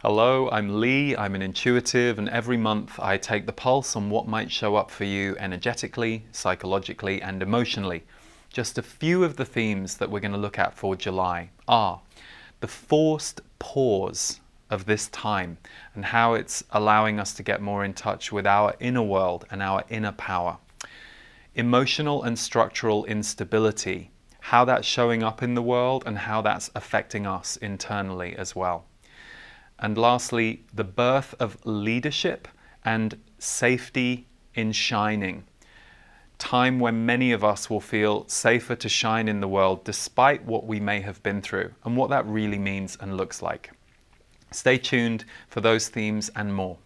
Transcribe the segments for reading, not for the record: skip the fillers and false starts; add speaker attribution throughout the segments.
Speaker 1: Hello, I'm Lee, I'm an intuitive, and every month I take the pulse on what might show up for you energetically, psychologically, and emotionally. Just a few of the themes that we're going to look at for July are the forced pause of this time and how it's allowing us to get more in touch with our inner world and our inner power. Emotional and structural instability, how that's showing up in the world and how that's affecting us internally as well. And lastly, the birth of leadership and safety in shining. Time when many of us will feel safer to shine in the world despite what we may have been through and what that really means and looks like. Stay tuned for those themes and more.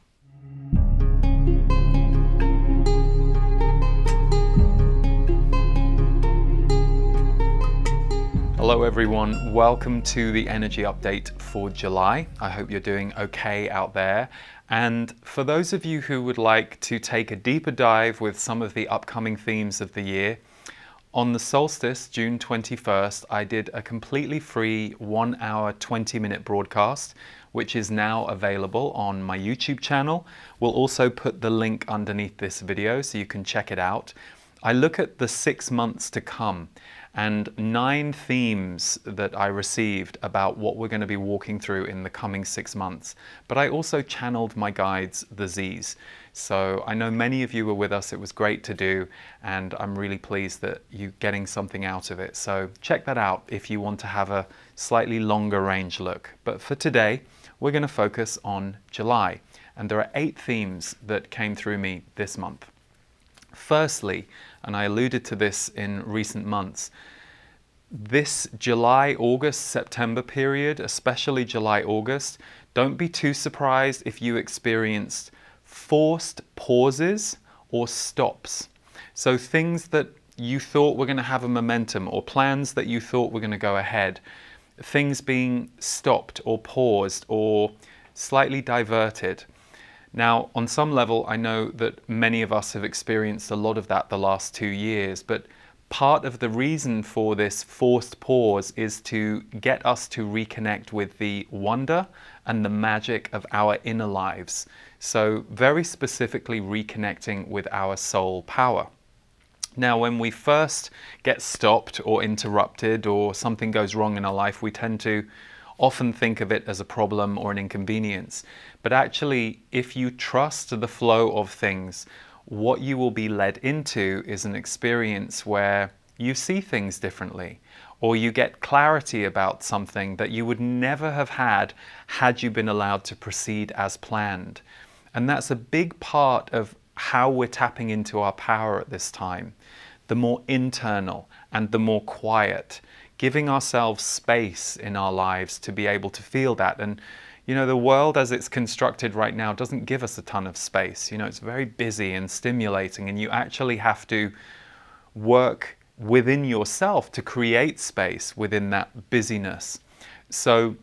Speaker 1: Hello everyone, welcome to the energy update for July. I hope you're doing okay out there. And for those of you who would like to take a deeper dive with some of the upcoming themes of the year, on the solstice, June 21st, I did a completely free 1 hour, 20-minute broadcast, which is now available on my YouTube channel. We'll also put the link underneath this video so you can check it out. I look at the 6 months to come and 9 themes that I received about what we're going to be walking through in the coming 6 months. But I also channeled my guides, the Z's. So I know many of you were with us. It was great to do, and I'm really pleased that you're getting something out of it. So check that out if you want to have a slightly longer range look. But for today, we're going to focus on July. And there are 8 themes that came through me this month. Firstly, and I alluded to this in recent months, this July, August, September period, especially July, August, don't be too surprised if you experienced forced pauses or stops. So things that you thought were going to have a momentum or plans that you thought were going to go ahead, things being stopped or paused or slightly diverted. Now, on some level, I know that many of us have experienced a lot of that the last 2 years, but part of the reason for this forced pause is to get us to reconnect with the wonder and the magic of our inner lives. So very specifically reconnecting with our soul power. Now, when we first get stopped or interrupted or something goes wrong in our life, we tend to often think of it as a problem or an inconvenience. But actually, if you trust the flow of things, what you will be led into is an experience where you see things differently, or you get clarity about something that you would never have had you been allowed to proceed as planned. And that's a big part of how we're tapping into our power at this time. The more internal and the more quiet, giving ourselves space in our lives to be able to feel that. And you know, the world as it's constructed right now doesn't give us a ton of space. You know, it's very busy and stimulating, and you actually have to work within yourself to create space within that busyness. So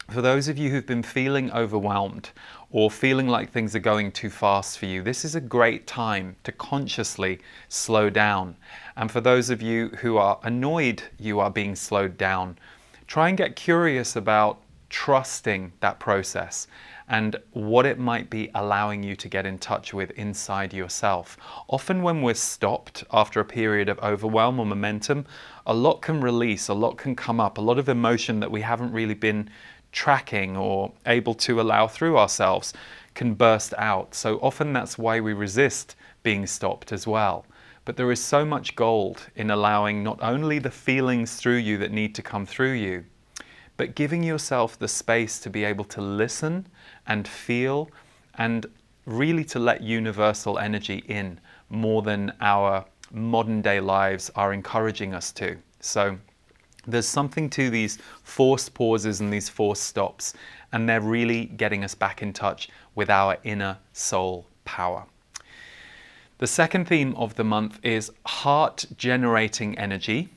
Speaker 1: for those of you who've been feeling overwhelmed or feeling like things are going too fast for you, this is a great time to consciously slow down. And for those of you who are annoyed you are being slowed down, try and get curious about trusting that process and what it might be allowing you to get in touch with inside yourself. Often when we're stopped after a period of overwhelm or momentum, a lot can release, a lot can come up, a lot of emotion that we haven't really been tracking or able to allow through ourselves can burst out. So often that's why we resist being stopped as well. But there is so much gold in allowing not only the feelings through you that need to come through you, but giving yourself the space to be able to listen and feel and really to let universal energy in more than our modern day lives are encouraging us to. So there's something to these forced pauses and these forced stops, and they're really getting us back in touch with our inner soul power. The second theme of the month is heart generating energy,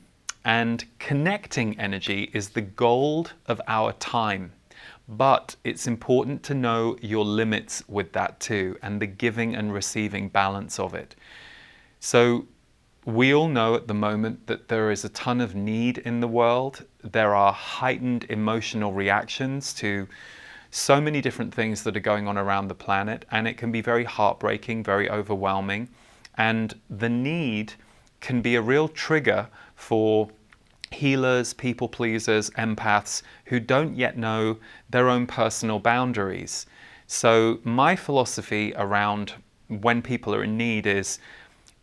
Speaker 1: and connecting energy is the gold of our time. But it's important to know your limits with that too, and the giving and receiving balance of it. So we all know at the moment that there is a ton of need in the world. There are heightened emotional reactions to so many different things that are going on around the planet, and it can be very heartbreaking, very overwhelming, and the need can be a real trigger for healers, people pleasers, empaths who don't yet know their own personal boundaries. So my philosophy around when people are in need is,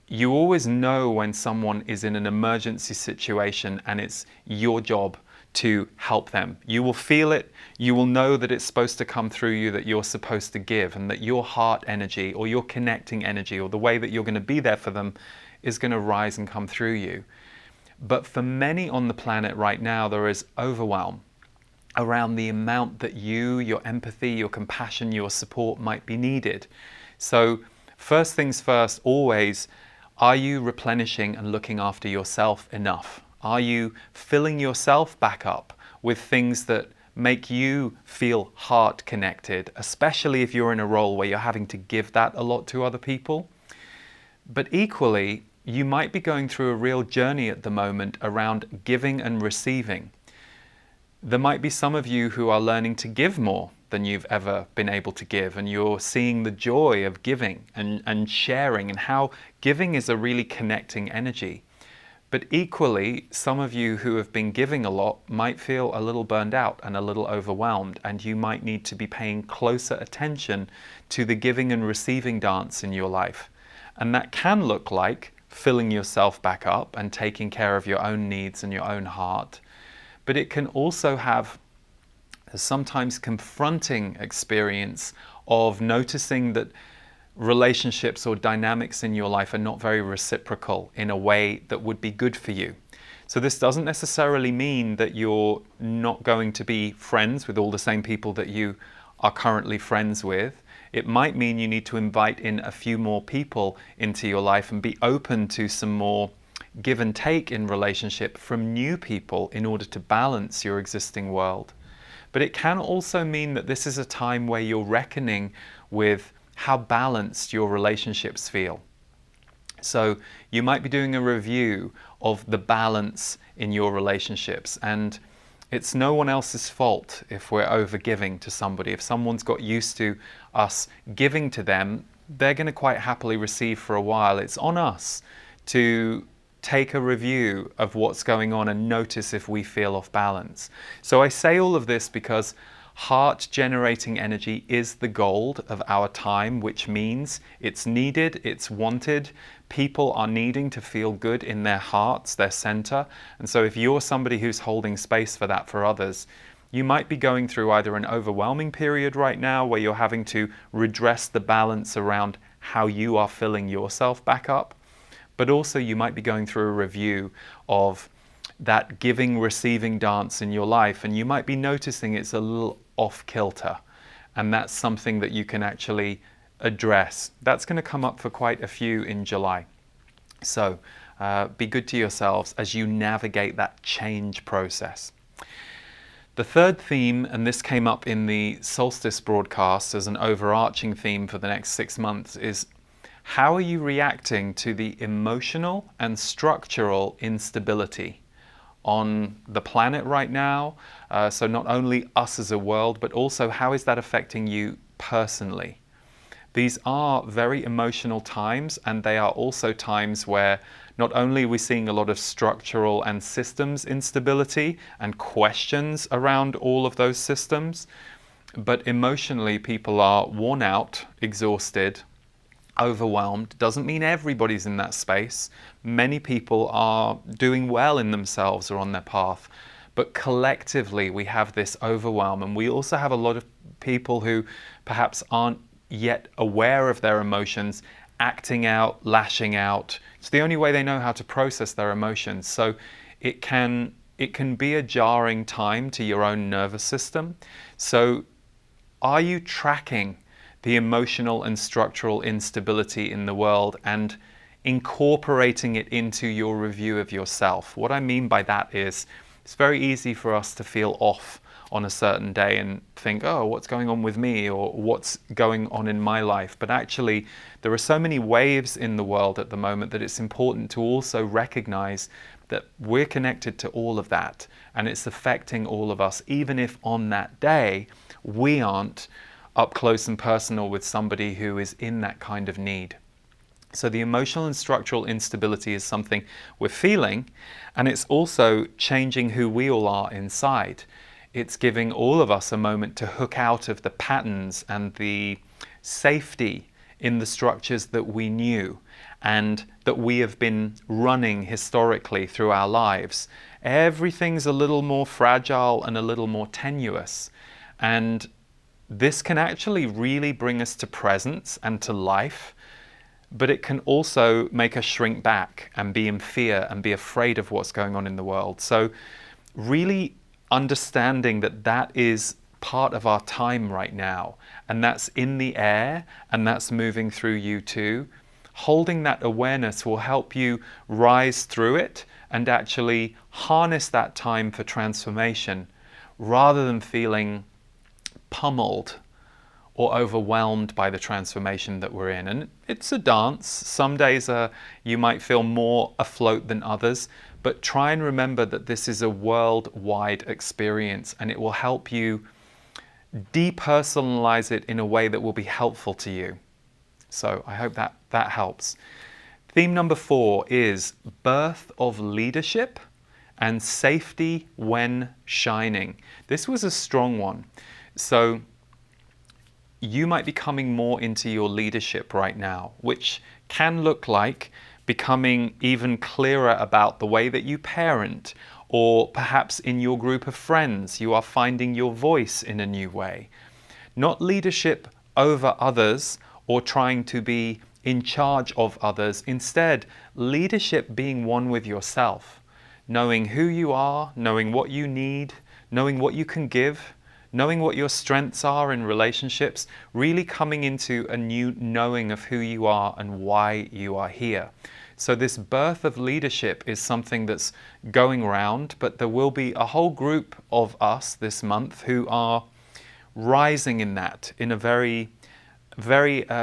Speaker 1: you always know when someone is in an emergency situation and it's your job to help them. You will feel it, you will know that it's supposed to come through you, that you're supposed to give, and that your heart energy or your connecting energy or the way that you're going to be there for them is going to rise and come through you. But for many on the planet right now, there is overwhelm around the amount that you, your empathy, your compassion, your support might be needed. So first things first, always, are you replenishing and looking after yourself enough? Are you filling yourself back up with things that make you feel heart connected, especially if you're in a role where you're having to give that a lot to other people? But equally, you might be going through a real journey at the moment around giving and receiving. There might be some of you who are learning to give more than you've ever been able to give, and you're seeing the joy of giving and sharing, and how giving is a really connecting energy. But equally, some of you who have been giving a lot might feel a little burned out and a little overwhelmed, and you might need to be paying closer attention to the giving and receiving dance in your life. And that can look like filling yourself back up and taking care of your own needs and your own heart. But it can also have a sometimes confronting experience of noticing that relationships or dynamics in your life are not very reciprocal in a way that would be good for you. So this doesn't necessarily mean that you're not going to be friends with all the same people that you are currently friends with. It might mean you need to invite in a few more people into your life and be open to some more give and take in relationship from new people in order to balance your existing world. But it can also mean that this is a time where you're reckoning with how balanced your relationships feel. So you might be doing a review of the balance in your relationships, and it's no one else's fault if we're over-giving to somebody. If someone's got used to us giving to them, they're going to quite happily receive for a while. It's on us to take a review of what's going on and notice if we feel off balance. So I say all of this because heart-generating energy is the gold of our time, which means it's needed, it's wanted. People are needing to feel good in their hearts, their center. And so if you're somebody who's holding space for that for others, you might be going through either an overwhelming period right now where you're having to redress the balance around how you are filling yourself back up, but also you might be going through a review of that giving-receiving dance in your life, and you might be noticing it's a little off-kilter, and that's something that you can actually address. That's going to come up for quite a few in July. So be good to yourselves as you navigate that change process. The third theme, and this came up in the solstice broadcast as an overarching theme for the next 6 months, is how are you reacting to the emotional and structural instability on the planet right now? So not only us as a world, but also how is that affecting you personally? These are very emotional times, and they are also times where not only are we seeing a lot of structural and systems instability and questions around all of those systems, but emotionally people are worn out, exhausted, overwhelmed. Doesn't mean everybody's in that space. Many people are doing well in themselves or on their path, but collectively we have this overwhelm, and we also have a lot of people who perhaps aren't yet aware of their emotions, acting out, lashing out. It's the only way they know how to process their emotions. So it can be a jarring time to your own nervous system. So are you tracking the emotional and structural instability in the world and incorporating it into your review of yourself? What I mean by that is, it's very easy for us to feel off on a certain day and think, oh, what's going on with me, or what's going on in my life? But actually, there are so many waves in the world at the moment that it's important to also recognize that we're connected to all of that, and it's affecting all of us, even if on that day we aren't up close and personal with somebody who is in that kind of need. So the emotional and structural instability is something we're feeling, and it's also changing who we all are inside. It's giving all of us a moment to hook out of the patterns and the safety in the structures that we knew and that we have been running historically through our lives. Everything's a little more fragile and a little more tenuous. And this can actually really bring us to presence and to life, but it can also make us shrink back and be in fear and be afraid of what's going on in the world. So really understanding that that is part of our time right now, and that's in the air and that's moving through you too. Holding that awareness will help you rise through it and actually harness that time for transformation rather than feeling pummeled or overwhelmed by the transformation that we're in. And it's a dance. Some days you might feel more afloat than others, but try and remember that this is a worldwide experience, and it will help you depersonalize it in a way that will be helpful to you. So I hope that helps. Theme number 4 is birth of leadership and safety when shining. This was a strong one. So you might be coming more into your leadership right now, which can look like becoming even clearer about the way that you parent, or perhaps in your group of friends, you are finding your voice in a new way. Not leadership over others or trying to be in charge of others. Instead, leadership being one with yourself, knowing who you are, knowing what you need, knowing what you can give, knowing what your strengths are in relationships, really coming into a new knowing of who you are and why you are here. So this birth of leadership is something that's going around, but there will be a whole group of us this month who are rising in that in a very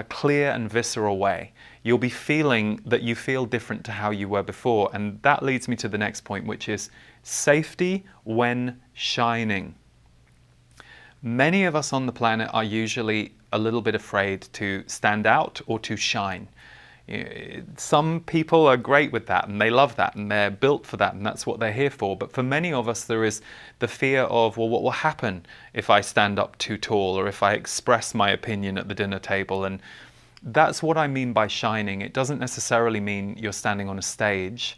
Speaker 1: clear and visceral way. You'll be feeling that you feel different to how you were before, and that leads me to the next point, which is safety when shining. Many of us on the planet are usually a little bit afraid to stand out or to shine. Some people are great with that and they love that and they're built for that and that's what they're here for. But for many of us, there is the fear of, well, what will happen if I stand up too tall or if I express my opinion at the dinner table? And that's what I mean by shining. It doesn't necessarily mean you're standing on a stage,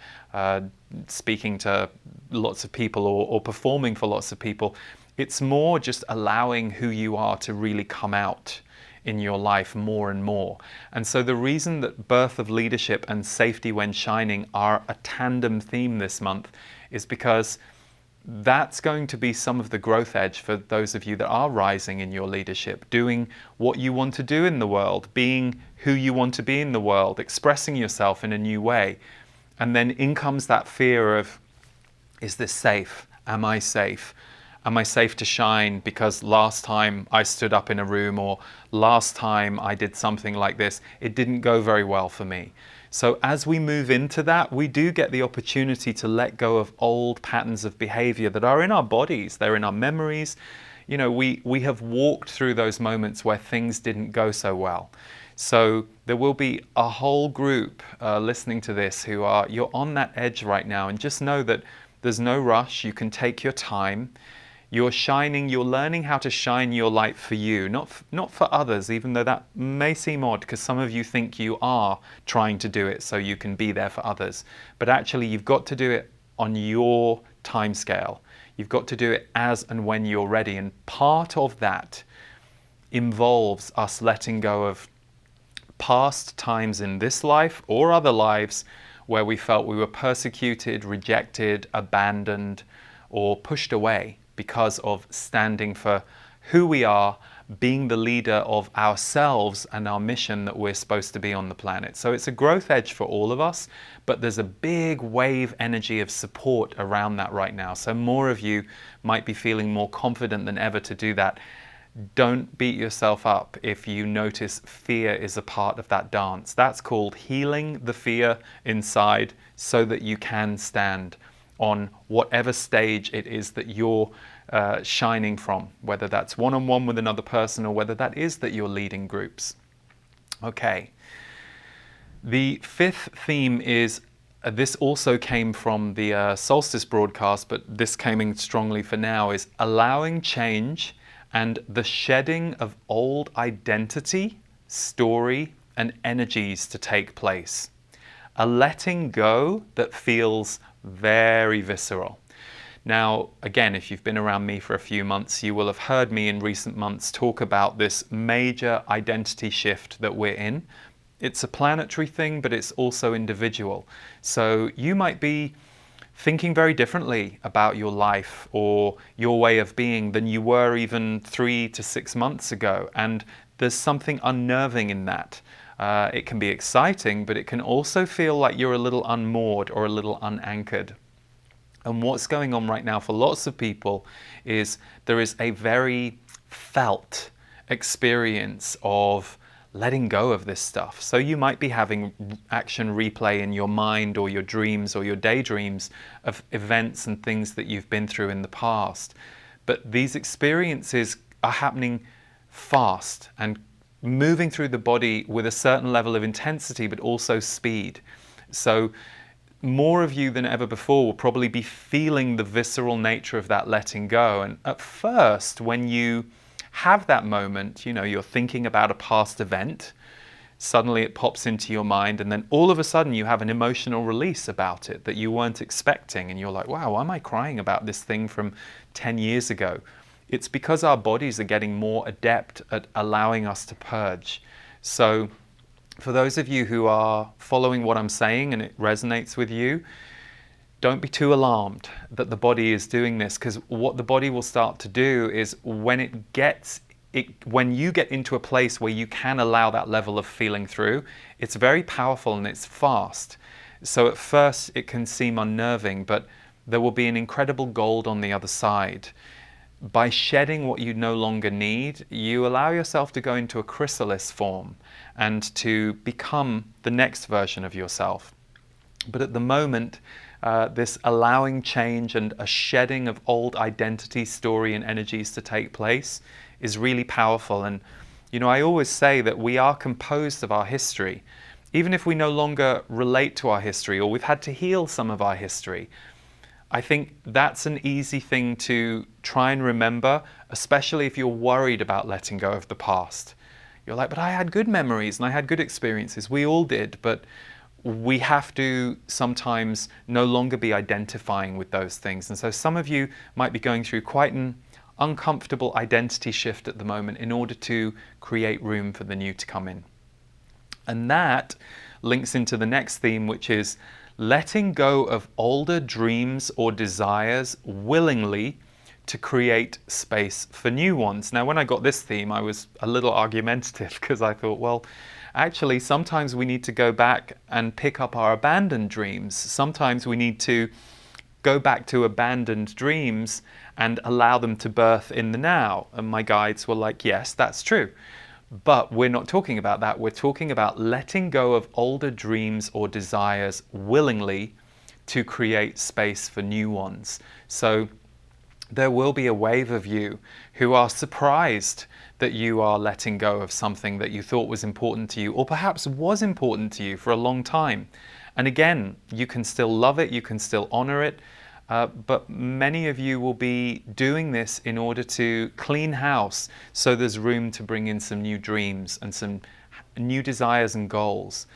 Speaker 1: speaking to lots of people or performing for lots of people. It's more just allowing who you are to really come out in your life more and more. And so the reason that birth of leadership and safety when shining are a tandem theme this month is because that's going to be some of the growth edge for those of you that are rising in your leadership, doing what you want to do in the world, being who you want to be in the world, expressing yourself in a new way. And then in comes that fear of, is this safe? Am I safe? Am I safe to shine because last time I stood up in a room or last time I did something like this, it didn't go very well for me. So as we move into that, we do get the opportunity to let go of old patterns of behavior that are in our bodies, they're in our memories. You know, we have walked through those moments where things didn't go so well. So there will be a whole group listening to this who are, you're on that edge right now, and just know that there's no rush. You can take your time. You're shining, you're learning how to shine your light for you, not for others, even though that may seem odd because some of you think you are trying to do it so you can be there for others. But actually you've got to do it on your time scale. You've got to do it as and when you're ready. And part of that involves us letting go of past times in this life or other lives where we felt we were persecuted, rejected, abandoned, or pushed away because of standing for who we are, being the leader of ourselves and our mission that we're supposed to be on the planet. So it's a growth edge for all of us, but there's a big wave energy of support around that right now. So more of you might be feeling more confident than ever to do that. Don't beat yourself up if you notice fear is a part of that dance. That's called healing the fear inside so that you can stand on whatever stage it is that you're shining from, whether that's one-on-one with another person or whether that is that you're leading groups. Okay. The fifth theme is, this also came from the solstice broadcast, but this came in strongly for now, is allowing change and the shedding of old identity, story, and energies to take place. A letting go that feels very visceral. Now, again, if you've been around me for a few months, you will have heard me in recent months talk about this major identity shift that we're in. It's a planetary thing, but it's also individual. So you might be thinking very differently about your life or your way of being than you were even 3 to 6 months ago. And there's something unnerving in that. It can be exciting, but it can also feel like you're a little unmoored or a little unanchored. And what's going on right now for lots of people is there is a very felt experience of letting go of this stuff. So you might be having action replay in your mind or your dreams or your daydreams of events and things that you've been through in the past. But these experiences are happening fast and moving through the body with a certain level of intensity, but also speed. So more of you than ever before will probably be feeling the visceral nature of that letting go. And at first, when you have that moment, you know, you're thinking about a past event, suddenly it pops into your mind, and then all of a sudden you have an emotional release about it that you weren't expecting, and you're like, wow, why am I crying about this thing from 10 years ago? It's because our bodies are getting more adept at allowing us to purge. So for those of you who are following what I'm saying and it resonates with you, don't be too alarmed that the body is doing this, because what the body will start to do is when you get into a place where you can allow that level of feeling through, it's very powerful and it's fast. So at first it can seem unnerving, but there will be an incredible gold on the other side. By shedding what you no longer need, you allow yourself to go into a chrysalis form and to become the next version of yourself. But at the moment, this allowing change and a shedding of old identity, story, and energies to take place is really powerful. And, you know, I always say that we are composed of our history. Even if we no longer relate to our history or we've had to heal some of our history, I think that's an easy thing to try and remember, especially if you're worried about letting go of the past. You're like, but I had good memories and I had good experiences. We all did, but we have to sometimes no longer be identifying with those things. And so some of you might be going through quite an uncomfortable identity shift at the moment in order to create room for the new to come in. And that links into the next theme, which is letting go of older dreams or desires willingly to create space for new ones. Now, when I got this theme, I was a little argumentative because I thought, well, actually, sometimes we need to go back and pick up our abandoned dreams. Sometimes we need to go back to abandoned dreams and allow them to birth in the now. And my guides were like, yes, that's true. But we're not talking about that. We're talking about letting go of older dreams or desires willingly to create space for new ones. So there will be a wave of you who are surprised that you are letting go of something that you thought was important to you, or perhaps was important to you for a long time. And again, you can still love it, you can still honor it, but many of you will be doing this in order to clean house so there's room to bring in some new dreams and some new desires and goals.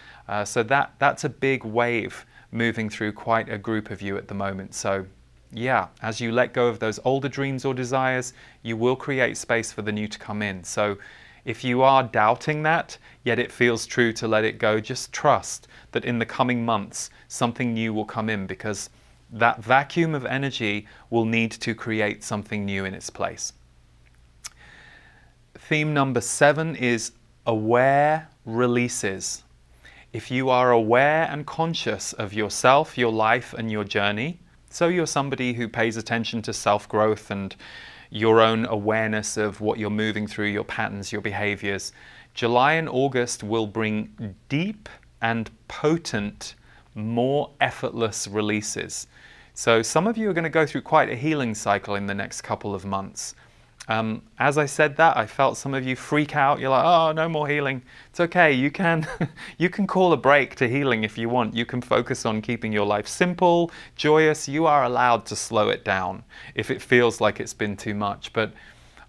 Speaker 1: So that's a big wave moving through quite a group of you at the moment. So yeah, as you let go of those older dreams or desires, you will create space for the new to come in. So if you are doubting that, yet it feels true to let it go, just trust that in the coming months, something new will come in, because that vacuum of energy will need to create something new in its place. Theme number 7 is aware releases. If you are aware and conscious of yourself, your life, and your journey, so you're somebody who pays attention to self-growth and your own awareness of what you're moving through, your patterns, your behaviors, July and August will bring deep and potent, more effortless releases. So some of you are going to go through quite a healing cycle in the next couple of months. As I said that, I felt some of you freak out. You're like, oh, no more healing. It's okay. You can, you can call a break to healing if you want. You can focus on keeping your life simple, joyous. You are allowed to slow it down if it feels like it's been too much. But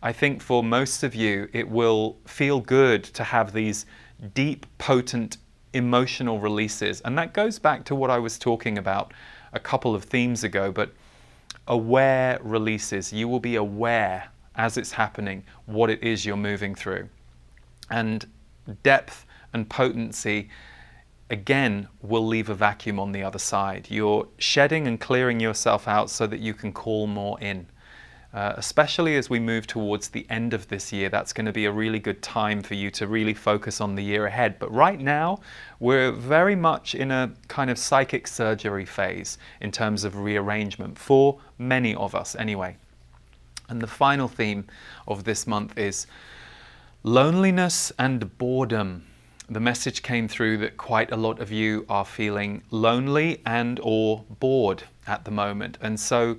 Speaker 1: I think for most of you, it will feel good to have these deep, potent, emotional releases. And that goes back to what I was talking about a couple of themes ago, but aware releases. You will be aware as it's happening what it is you're moving through. And depth and potency, again, will leave a vacuum on the other side. You're shedding and clearing yourself out so that you can call more in. Especially as we move towards the end of this year, that's going to be a really good time for you to really focus on the year ahead. But right now, we're very much in a kind of psychic surgery phase in terms of rearrangement, for many of us anyway. And the final theme of this month is loneliness and boredom. The message came through that quite a lot of you are feeling lonely and or bored at the moment. And so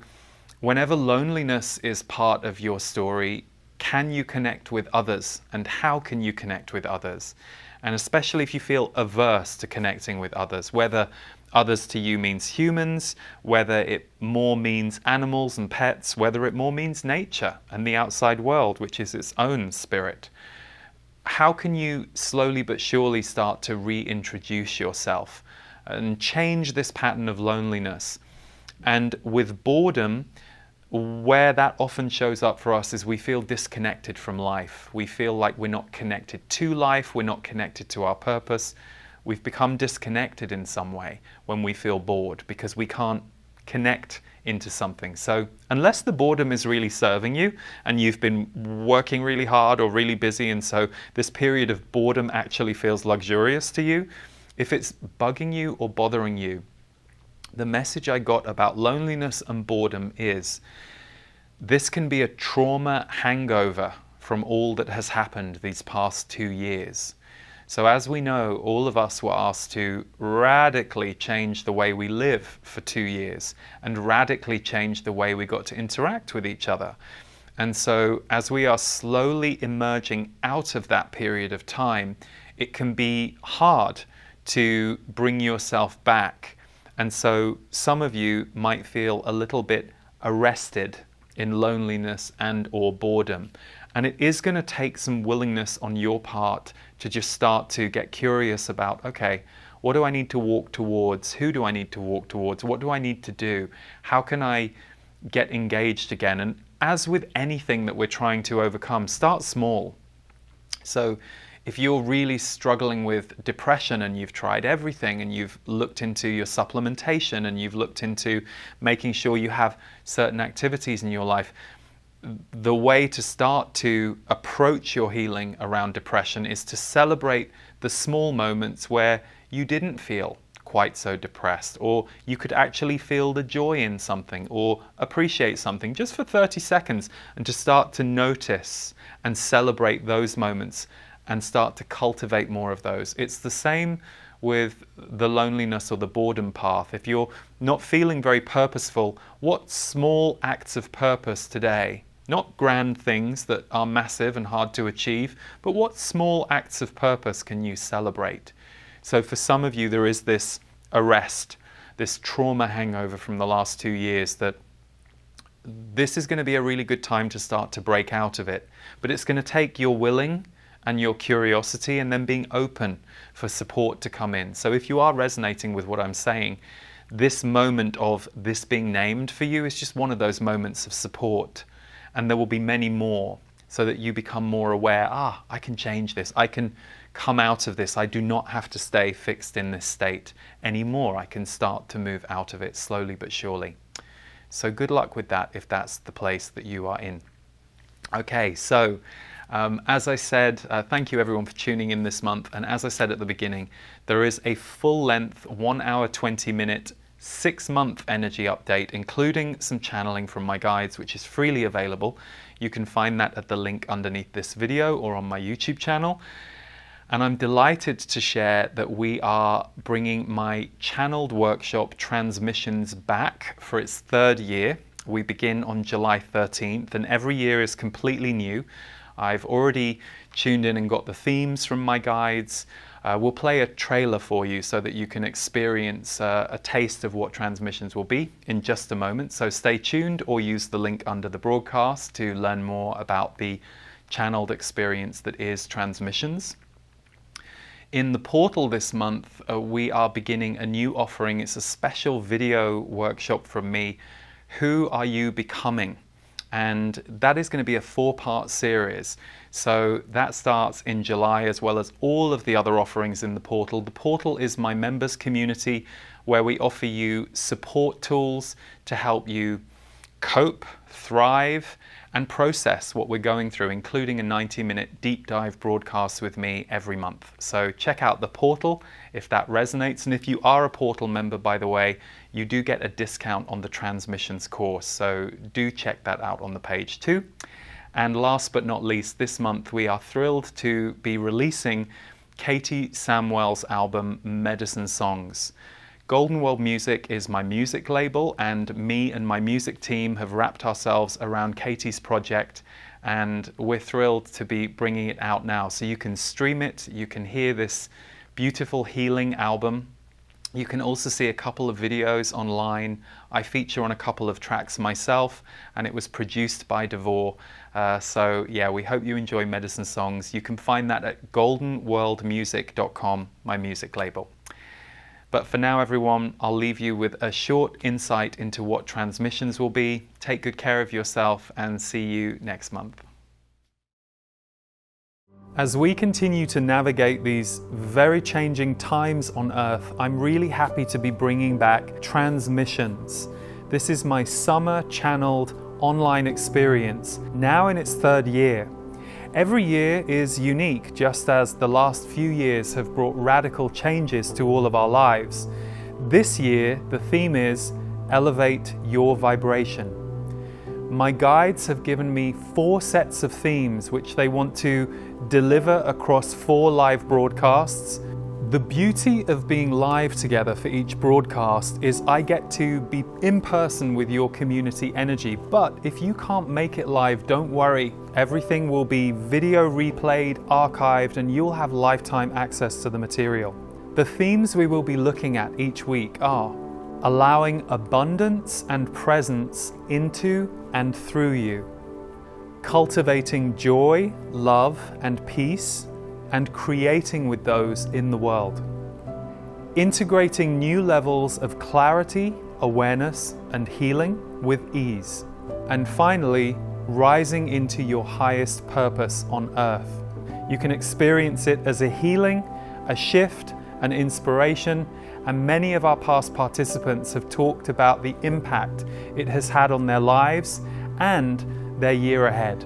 Speaker 1: whenever loneliness is part of your story, can you connect with others, and how can you connect with others? And especially if you feel averse to connecting with others, whether others to you means humans, whether it more means animals and pets, whether it more means nature and the outside world, which is its own spirit. How can you slowly but surely start to reintroduce yourself and change this pattern of loneliness? And with boredom, where that often shows up for us is we feel disconnected from life. We feel like we're not connected to life, we're not connected to our purpose. We've become disconnected in some way when we feel bored because we can't connect into something. So unless the boredom is really serving you and you've been working really hard or really busy, and so this period of boredom actually feels luxurious to you, if it's bugging you or bothering you, the message I got about loneliness and boredom is this can be a trauma hangover from all that has happened these past 2 years. So as we know, all of us were asked to radically change the way we live for 2 years and radically change the way we got to interact with each other. And so as we are slowly emerging out of that period of time, it can be hard to bring yourself back. And so some of you might feel a little bit arrested in loneliness and or boredom. And it is going to take some willingness on your part to just start to get curious about, okay, what do I need to walk towards? Who do I need to walk towards? What do I need to do? How can I get engaged again? And as with anything that we're trying to overcome, start small. So if you're really struggling with depression and you've tried everything and you've looked into your supplementation and you've looked into making sure you have certain activities in your life, the way to start to approach your healing around depression is to celebrate the small moments where you didn't feel quite so depressed, or you could actually feel the joy in something or appreciate something just for 30 seconds, and to start to notice and celebrate those moments and start to cultivate more of those. It's the same with the loneliness or the boredom path. If you're not feeling very purposeful, what small acts of purpose today, not grand things that are massive and hard to achieve, but what small acts of purpose can you celebrate? So for some of you, there is this arrest, this trauma hangover from the last 2 years, that this is going to be a really good time to start to break out of it. But it's going to take your willing and your curiosity and then being open for support to come in. So if you are resonating with what I'm saying, this moment of this being named for you is just one of those moments of support. And there will be many more, so that you become more aware, I can change this. I can come out of this. I do not have to stay fixed in this state anymore. I can start to move out of it slowly but surely. So good luck with that if that's the place that you are in. Okay, so as I said, thank you everyone for tuning in this month. And as I said at the beginning, there is a full-length 1 hour, 20-minute 6-month energy update, including some channeling from my guides, which is freely available. You can find that at the link underneath this video or on my YouTube channel. And I'm delighted to share that we are bringing my channeled workshop Transmissions back for its third year. We begin on July 13th, and every year is completely new. I've already tuned in and got the themes from my guides. We'll play a trailer for you so that you can experience a taste of what Transmissions will be in just a moment. So stay tuned or use the link under the broadcast to learn more about the channeled experience that is Transmissions. In the portal this month, we are beginning a new offering. It's a special video workshop from me. Who are you becoming? And that is going to be a 4-part series. So that starts in July, as well as all of the other offerings in the portal. The portal is my members community where we offer you support tools to help you cope, thrive, and process what we're going through, including a 90-minute deep dive broadcast with me every month. So check out the portal if that resonates. And if you are a portal member, by the way, you do get a discount on the Transmissions course. So do check that out on the page too. And last but not least, this month we are thrilled to be releasing Katie Samwell's album, Medicine Songs. Golden World Music is my music label, and me and my music team have wrapped ourselves around Katie's project, and we're thrilled to be bringing it out now. So you can stream it, you can hear this beautiful healing album. You can also see a couple of videos online. I feature on a couple of tracks myself, and it was produced by Devore. So yeah, we hope you enjoy Medicine Songs. You can find that at goldenworldmusic.com, my music label. But for now, everyone, I'll leave you with a short insight into what Transmissions will be. Take good care of yourself and see you next month. As we continue to navigate these very changing times on Earth, I'm really happy to be bringing back Transmissions. This is my summer channeled online experience, now in its third year. Every year is unique, just as the last few years have brought radical changes to all of our lives. This year, the theme is Elevate Your Vibration. My guides have given me 4 sets of themes which they want to deliver across 4 live broadcasts. The beauty of being live together for each broadcast is I get to be in person with your community energy. But if you can't make it live, don't worry. Everything will be video replayed, archived, and you'll have lifetime access to the material. The themes we will be looking at each week are allowing abundance and presence into and through you, cultivating joy, love, and peace, and creating with those in the world, integrating new levels of clarity, awareness, and healing with ease, and finally, rising into your highest purpose on Earth. You can experience it as a healing, a shift, an inspiration, and many of our past participants have talked about the impact it has had on their lives and their year ahead.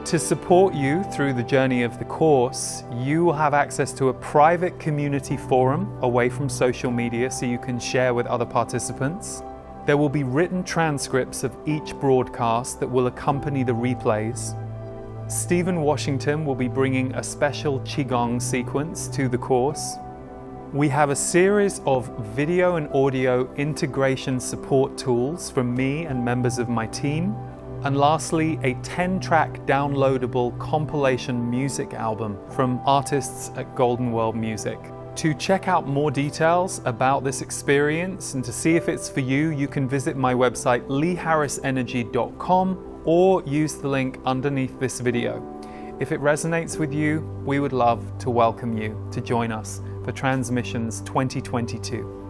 Speaker 1: To support you through the journey of the course, you will have access to a private community forum away from social media so you can share with other participants. There will be written transcripts of each broadcast that will accompany the replays. Stephen Washington will be bringing a special Qigong sequence to the course. We have a series of video and audio integration support tools from me and members of my team. And lastly, a 10-track downloadable compilation music album from artists at Golden World Music. To check out more details about this experience and to see if it's for you, you can visit my website leeharrisenergy.com or use the link underneath this video. If it resonates with you, we would love to welcome you to join us for Transmissions 2022.